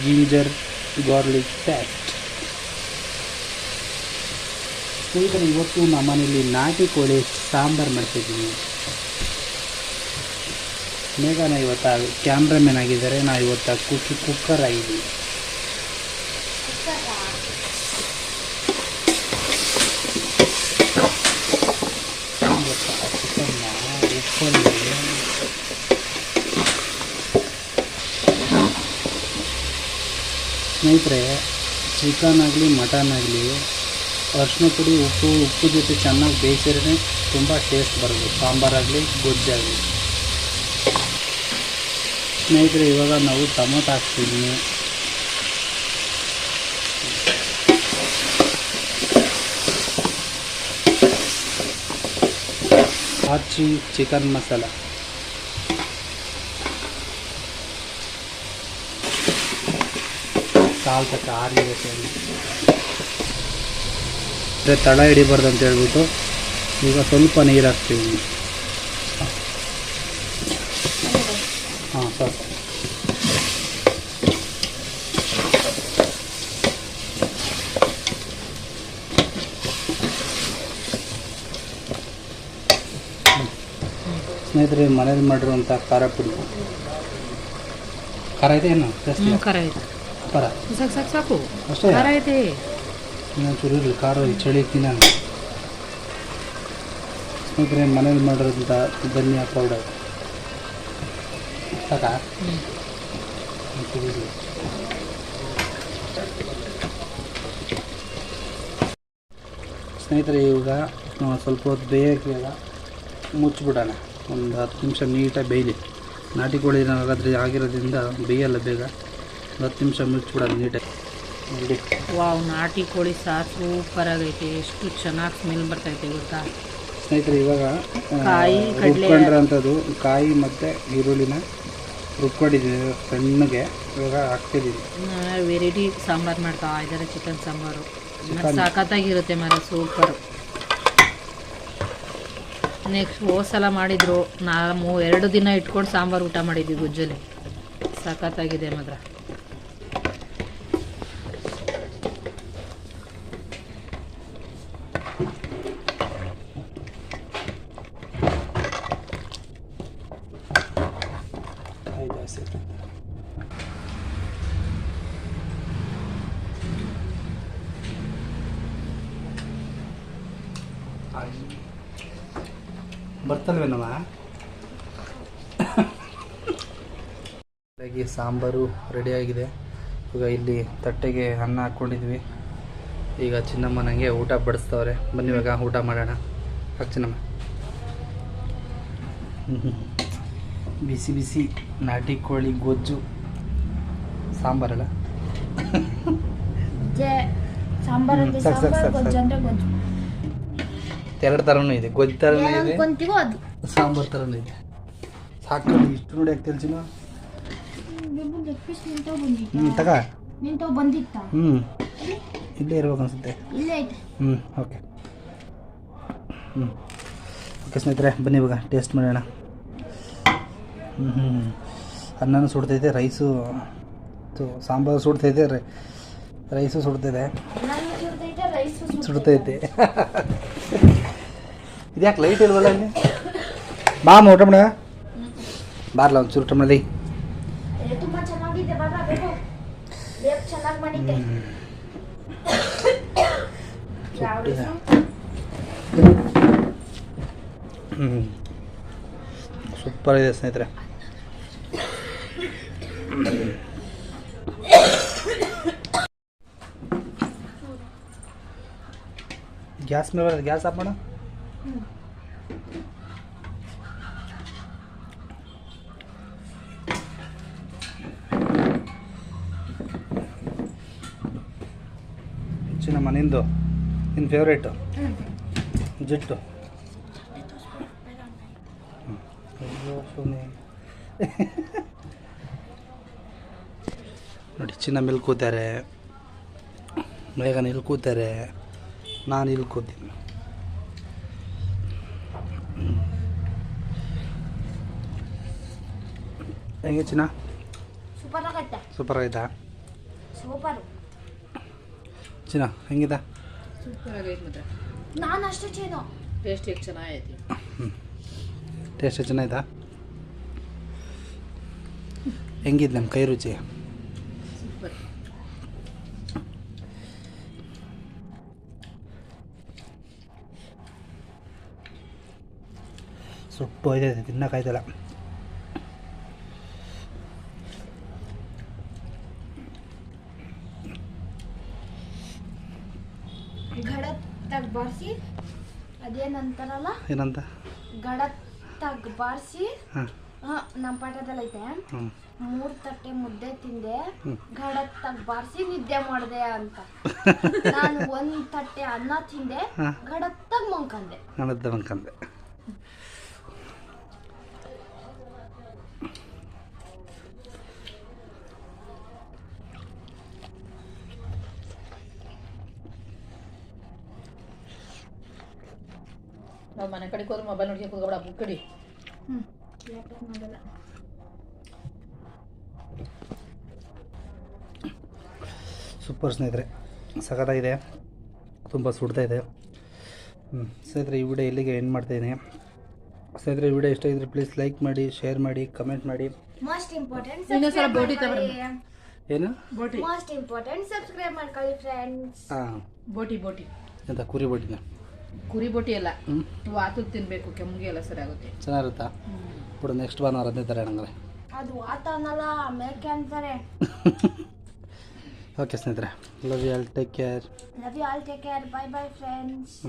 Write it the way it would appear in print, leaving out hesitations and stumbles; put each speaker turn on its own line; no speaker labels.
Ginger garlic paste. ಸ್ನೇಹಿತರೆ, ಇವತ್ತು ನಮ್ಮನೇಲಿ ನಾಟಿ ಕೋಳಿ ಸಾಂಬಾರು ಮಾಡ್ತಿದ್ದೀನಿ. ಮೇಘನ ಇವತ್ತು ಕ್ಯಾಮ್ರಾಮನ್ ಆಗಿದ್ದಾರೆ, ನಾವು ಇವತ್ತು ಕುಕ್ಕರ್ ಆಗಿದ್ದೀವಿ. ಉಪ್ಪಲ್ಲಿ ಸ್ನೇಹಿತರೆ, ಚಿಕನ್ ಆಗಲಿ ಮಟನ್ ಆಗಲಿ ಅರಿಶಿನ ಪುಡಿ ಉಪ್ಪು ಜೊತೆ ಚೆನ್ನಾಗಿ ಬೇಯಿಸಿದ್ರೆ ತುಂಬ ಟೇಸ್ಟ್ ಬರೋದು, ಸಾಂಬಾರಾಗಲಿ ಗೊಜ್ಜಾಗಲಿ. ಸ್ನೇಹಿತರೆ, ಇವಾಗ ನಾವು ಟೊಮೊಟೊ ಹಾಕ್ತಿದ್ದೀನಿ. ಹಚ್ಚಿ ಚಿಕನ್ ಮಸಾಲ, ಸಾಲ್ಟ್ ಆರಿರುತ್ತೆ ತಳ ಹಿಡಿಬಾರ್ದು ಅಂತ ಹೇಳ್ಬಿಟ್ಟು ಈಗ ಸ್ವಲ್ಪ ನೀರು ಹಾಕ್ತೀವಿ. ಹಾಂ ಸ್ವಲ್ಪ ಸ್ನೇಹಿತರೆ, ಮನೇಲಿ ಮಾಡಿರುವಂಥ ಖಾರ ಪುಡಿ. ಖಾರ ಇದೆ ಏನು?
ಖಾರ ಇದೆ.
ಖಾರ
ಸಾಕು
ಅಷ್ಟೇ.
ಖಾರ ಇದೆ.
ಇನ್ನೊಂದು ಚೂರು ಇರಲಿ, ಖಾರ ಚಳಿ ತಿನ್ನೋಣ. ಸ್ನೇಹಿತರೆ, ಮನೇಲಿ ಮಾಡಿರೋಂಥ ಧನಿಯಾ ಪೌಡರ್ ಸಾಕಾ? ಸ್ನೇಹಿತರೆ, ಇವಾಗ ಸ್ವಲ್ಪ ಹೊತ್ತು ಬೇಯೋಕ್ಕೆಲ್ಲ ಮುಚ್ಚಿಬಿಡೋಣ. ಒಂದು 10 ನಿಮಿಷ ನೀಟಾಗಿ ಬೇಯಲಿ. ನಾಟಿ ಕೋಳಿ ಹಾಗಾದ್ರೆ ಆಗಿರೋದ್ರಿಂದ ಬೇಯಲ್ಲ ಬೇಗ. 10 ನಿಮಿಷ ಮುಚ್ಚಿಬಿಡೋಣ ನೀಟಾಗಿ. ನೋಡಿ,
ವಾವ್, ನಾಟಿ ಕೋಳಿ ಸಾರು ಸೂಪರ್ ಆಗೈತೆ. ಎಷ್ಟು ಚೆನ್ನಾಗಿ ಸ್ಮೆಲ್ ಬರ್ತೈತೆ ಗೊತ್ತಾ
ಸ್ನೇಹಿತರೆ. ಇವಾಗ
ಕಾಯಿ
ರುಬ್ಕೊಂಡಿರೋಂಥದ್ದು ಕಾಯಿ ಮತ್ತು ಈರುಳ್ಳಿನ ರುಬ್ಕೊಂಡಿದ್ದೀವಿ ಸಣ್ಣಗೆ. ಇವಾಗ ಹಾಕ್ತಿದ್ದೀವಿ.
ವೆರೈಟಿ ಸಾಂಬಾರು ಮಾಡ್ತಾ ಇದ್ದಾರೆ, ಚಿಕನ್ ಸಾಂಬಾರು. ಸಖತ್ತಾಗಿರುತ್ತೆ ಮರ, ಸೂಪರು. ನೆಕ್ಸ್ಟ್ ಸಲ ಮಾಡಿದ್ರು, 2 ದಿನ ಇಟ್ಕೊಂಡು ಸಾಂಬಾರು ಊಟ ಮಾಡಿದ್ವಿ ಗುಜ್ಜಲ್ಲಿ. ಸಖತ್ತಾಗಿದೆ ಮಾತ್ರ.
ಬರ್ತಲ್ವೇನವ? ಸಾಂಬಾರು ರೆಡಿಯಾಗಿದೆ. ಈಗ ಇಲ್ಲಿ ತಟ್ಟೆಗೆ ಅನ್ನ ಹಾಕ್ಕೊಂಡಿದ್ವಿ. ಈಗ ಚಿನ್ನಮ್ಮ ನನಗೆ ಊಟ ಬಡಿಸ್ತವ್ರೆ. ಬನ್ನಿ ಇವಾಗ ಊಟ ಮಾಡೋಣ. ಹಾಕಿ ಚಿನ್ನಮ್ಮ. ಬಿಸಿ ಬಿಸಿ ನಾಟಿ ಕೋಳಿ ಗೊಜ್ಜು ಸಾಂಬಾರಲ್ಲ, ಎರಡು ಥರನೂ ಇದೆ. ಗೊಜ್ಜು ಥರನೂ ಇದೆ, ಸಾಂಬಾರು ಥರನೂ ಇದೆ. ಸಾಕು ಇಷ್ಟು ನೋಡಿ ಆಗ್ತಿಲ್ಲ ಚಿನ್ನ. ತಗ ಇಲ್ಲೇ ಇರ್ಬೇಕು ಅನ್ಸುತ್ತೆ. ಓಕೆ ಓಕೆ ಸ್ನೇಹಿತರೆ, ಬನ್ನಿ ಇವಾಗ ಟೇಸ್ಟ್ ಮಾಡೋಣ. ಅನ್ನನೂ ಸುಡ್ತೈತೆ, ರೈಸು ಸಾಂಬಾರು ಸುಡ್ತೈತೆ, ರೈಸು ಸುಡ್ತೈತೆ. ಇದ್ಯಾಕೆ ಲೈಟ್ ಇಲ್ವಲ್ಲ ಇಲ್ಲಿ? ಬಾ ಅಮ್ಮ ಊಟ ಮಾಡ. ಬಾರ್ಲ ಒಂಚೂರು ಊಟ ಮಾಡಲಿ. ಸೂಪರ್ ಇದೆ ಸ್ನೇಹಿತರೆ. ಗ್ಯಾಸ್ ಮೇಲೆ ಬರೋದು, ಗ್ಯಾಸ್ ಆಫ್ ಮಾಡು. ಚಿನ್ನಮ್ಮ, ನಿಂದು ನಿನ್ನ ಫೇವ್ರೇಟು ಜಿಟ್ಟು. ನೋಡಿ, ಚಿನ್ನ ಮೇಲೆ ಕೂತಾರೆ, ಮೇಘನ ಇಲ್ಲಿ ಕೂತಾರೆ, ನಾನು ಇಲ್ಲಿ ಕೂತೀನಿ. ಹೆಂಗೆ ಚಿನ್ನ? ಸೂಪರ್ ಆಯ್ತಾ?
ಸೂಪರು.
ಚಿನ್ನ ಹೆಂಗಿದೆ?
ಸೂಪರ್ ಆಗೈತೆ ಮಾತ್ರ.
ನಾನು ಅಷ್ಟು ಚೇನು
ಟೇಸ್ಟ್ ಎಷ್ಟು ಚೆನ್ನಾಗೈತಿ.
ಟೇಸ್ಟ್ ಚೆನ್ನಾಯ್ತಾ? ಹೆಂಗಿದೆ ನಮ್ಮ ಕೈ ರುಚಿ?
ಸೂಪರ್.
ಸುಟ್ಟು ಹೋಯ್ತೈತೆ, ತಿನ್ನೋಕ್ಕಾಯ್ತಲ್ಲ.
ಗಡತ್ತಾಗ ಬಾರಿಸಿ ಅದೇನಂತಾರಲ್ಲ,
ಏನಂತ?
ಗಡತ್ತಾಗ ಬಾರಿಸಿ.
ಹಾಂ
ನಮ್ಮ ಪಾಠದಲ್ಲಿ ಐತೆ,
ಹ್ಞೂ
3 ತಟ್ಟೆ ಮುದ್ದೆ ತಿಂದೆ,
ಹ್ಮ್.
ಗಡತ್ತಾಗ ಬಾರಿಸಿ ನಿದ್ದೆ ಮಾಡಿದೆ ಅಂತ. ನಾನು 1 ತಟ್ಟೆ ಅನ್ನ ತಿಂದೆ,
ಹಾ.
ಗಡತ್ತಾಗ ಮಂಕಂದೆ.
ನಾನದ್ದ ಬಂಕಂದೆ.
ನಾವು ಮನೆ ಕಡೆಗೆ ಹೋದ್ರೆ ಮೊಬೈಲ್ ನೋಡ್ಕೊಂಡು ಕೂತ್ಕೊಬೇಡ, ಬುಕ್ ಕಡಿ.
ಲ್ಯಾಪ್ಟಾಪ್ ಮಾಡಲ್ಲ.
ಸೂಪರ್ ಸ್ನೇಹಿತರೆ, ಸಖತ್ತಾಗಿದೆ, ತುಂಬ ಸುಡ್ತಾ ಇದೆ. ಸ್ನೇಹಿತರೆ, ಈ ವಿಡಿಯೋ ಇಲ್ಲಿಗೆ ಎಂಡ್ ಮಾಡ್ತಾಯಿದ್ದೀನಿ. ಸ್ನೇಹಿತರೆ, ಈ ವಿಡಿಯೋ ಇಷ್ಟ ಇದ್ದರೆ ಪ್ಲೀಸ್ ಲೈಕ್ ಮಾಡಿ, ಶೇರ್ ಮಾಡಿ, ಕಮೆಂಟ್ ಮಾಡಿ.
ಮೋಸ್ಟ್ ಇಂಪಾರ್ಟೆಂಟ್
ಇನ್ನೊಂದ್ಸಲ ಬೋಟಿ
ಏನು?
ಬೋಟಿ
ಮೋಸ್ಟ್ ಇಂಪಾರ್ಟೆಂಟ್ ಸಬ್ಸ್ಕ್ರೈಬ್ ಮಾಡ್ಕೊಳ್ಳಿ ಫ್ರೆಂಡ್ಸ್.
ಹಾಂ,
ಬೋಟಿ ಬೋಟಿ
ಎಂತ ಕುರಿ ಬೋಟಿನ?
ಕುರಿ ಬೋಟಿ ಅಲ್ಲ,
ಹ್ಞೂ,
ವಾತು ತಿನ್ಬೇಕು, ಕೆಮ್ಮಿಗೆ ಎಲ್ಲ ಸರಿ ಆಗುತ್ತೆ.
ಚೆನ್ನಾಗಿರುತ್ತಾ? ಬಿಡು, ನೆಕ್ಸ್ಟ್ ಭಾನುವಾರ ಅದನ್ನೇ ಥರ ಹಂಗಾರೆ.
ಅದು ಆತ ಅನ್ನಲ್ಲ, ಮೇಕೆ ಅಂತಾರೆ.
ಓಕೆ ಸ್ನೇಹಿತರೆ, love you all, take care.
Love you all, take care. Bye bye friends.